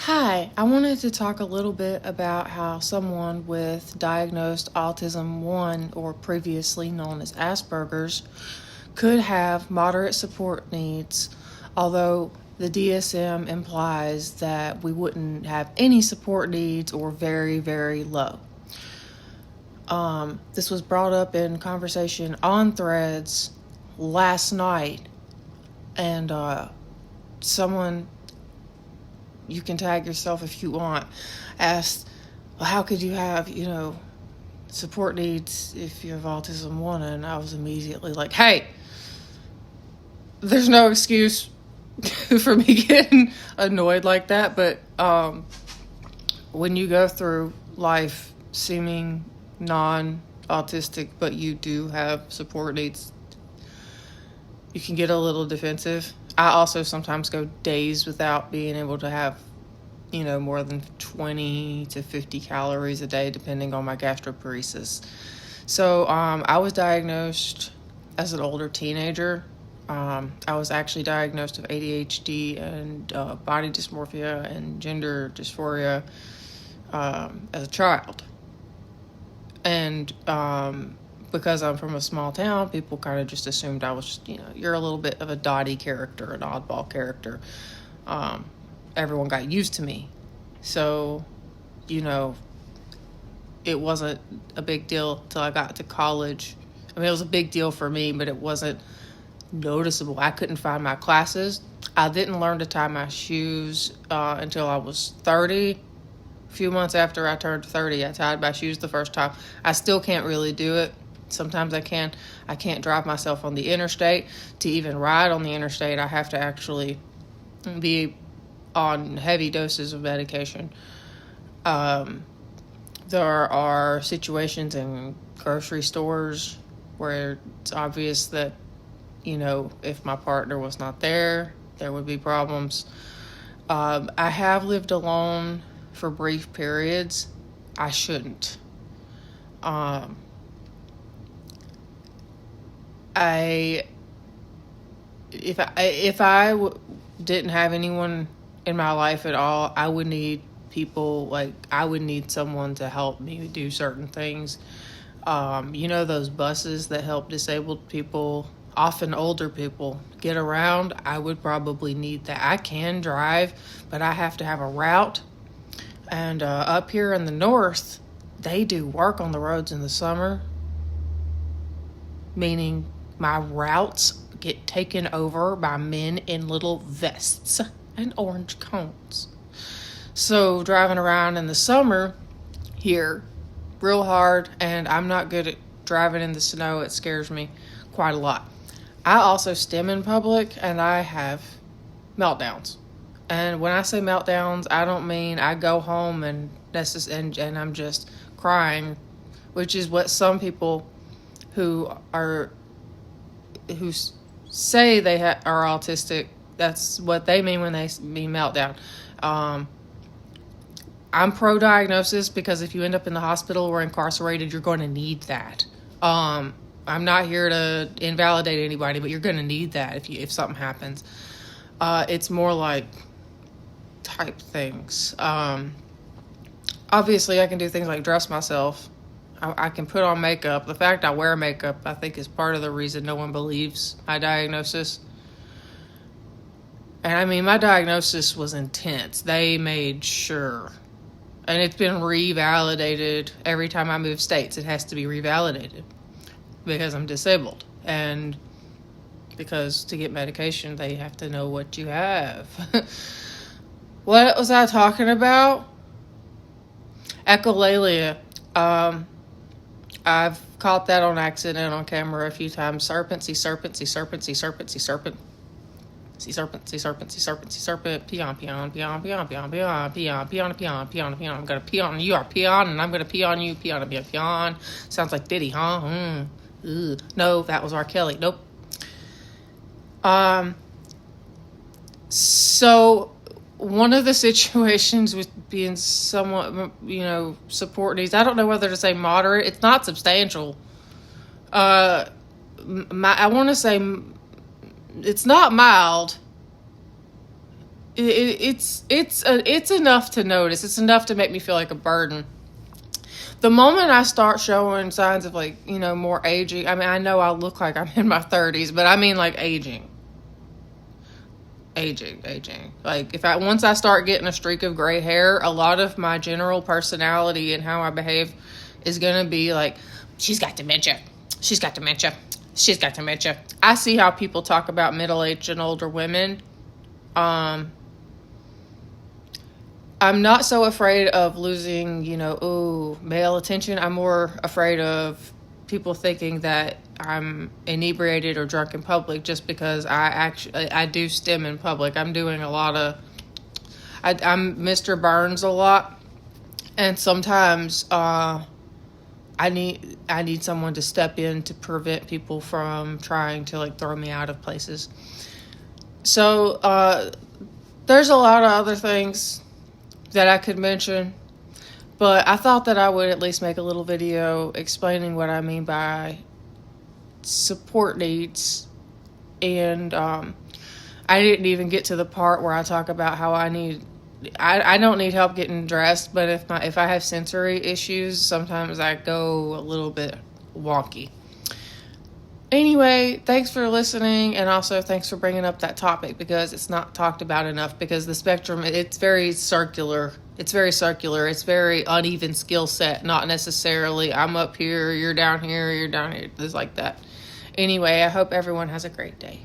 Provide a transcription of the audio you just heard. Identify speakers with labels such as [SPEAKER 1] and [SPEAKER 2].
[SPEAKER 1] Hi, I wanted to talk a little bit about how someone with diagnosed autism 1, or previously known as Aspergers, could have moderate support needs, although the DSM implies that we wouldn't have any support needs or very, very low. This was brought up in conversation on Threads last night, and someone, you can tag yourself if you want, asked, well, how could you have, support needs if you have autism 1? And I was immediately like, hey, there's no excuse for me getting annoyed like that. But when you go through life seeming non-autistic, but you do have support needs, you can get a little defensive. I also sometimes go days without being able to have, more than 20 to 50 calories a day, depending on my gastroparesis. So I was diagnosed as an older teenager. I was actually diagnosed with ADHD and body dysmorphia and gender dysphoria as a child. And because I'm from a small town, people kind of just assumed I was, you're a little bit of a dotty character, an oddball character. Everyone got used to me. So, it wasn't a big deal till I got to college. I mean, it was a big deal for me, but it wasn't noticeable. I couldn't find my classes. I didn't learn to tie my shoes until I was 30. A few months after I turned 30, I tied my shoes the first time. I still can't really do it. Sometimes I can. I can't drive myself on the interstate. To even ride on the interstate, I have to actually be on heavy doses of medication. There are situations in grocery stores where it's obvious that, if my partner was not there, there would be problems. I have lived alone for brief periods. I shouldn't. If I didn't have anyone in my life at all, I would need people, I would need someone to help me do certain things. Those buses that help disabled people, often older people, get around? I would probably need that. I can drive, but I have to have a route. And up here in the north, they do work on the roads in the summer, meaning my routes get taken over by men in little vests and orange cones. So driving around in the summer here, real hard, and I'm not good at driving in the snow. It scares me quite a lot. I also stim in public, and I have meltdowns. And when I say meltdowns, I don't mean I go home and I'm just crying, which is what some people who say they are autistic, that's what they mean when they mean meltdown. I'm pro-diagnosis because if you end up in the hospital or incarcerated, you're going to need that. I'm not here to invalidate anybody, but you're going to need that if something happens. It's more like type things. Obviously, I can do things like dress myself. I can put on makeup. The fact I wear makeup, I think, is part of the reason no one believes my diagnosis. And I mean, my diagnosis was intense. They made sure. And it's been revalidated every time I move states. It has to be revalidated because I'm disabled. And because to get medication, they have to know what you have. What was I talking about? Echolalia. I've caught that on accident on camera a few times. Serpent, see serpent, see serpent, see serpent, see serpent. See serpent, see serpent, see serpent, see serpent. Peon, peon, peon, peon, peon, peon, peon, peon, peon, peon, peon. I'm gonna pee on you, are peon, and I'm gonna pee on you, peon, peon, peon. Sounds like Diddy, huh? No, that was R. Kelly. Nope. So one of the situations with being somewhat, support needs, I don't know whether to say moderate. It's not substantial. I want to say it's not mild. it's enough to notice. It's enough to make me feel like a burden. The moment I start showing signs of, like, you know, more aging, I mean, I know I look like I'm in my 30s, but I mean, like, aging. Like, once I start getting a streak of gray hair, a lot of my general personality and how I behave is going to be like, she's got dementia. She's got dementia. She's got dementia. I see how people talk about middle-aged and older women. I'm not so afraid of losing, you know, male attention. I'm more afraid of people thinking that I'm inebriated or drunk in public, just because I do stim in public. I'm doing a lot of, I'm Mr. Burns a lot, and sometimes I need someone to step in to prevent people from trying to, like, throw me out of places. So there's a lot of other things that I could mention, but I thought that I would at least make a little video explaining what I mean by support needs. And I didn't even get to the part where I talk about how I don't need help getting dressed, but if I have sensory issues, sometimes I go a little bit wonky. Anyway, thanks for listening, and also thanks for bringing up that topic, because it's not talked about enough, because the spectrum, it's very circular. It's very uneven skill set, not necessarily I'm up here, you're down here, it's like that. Anyway, I hope everyone has a great day.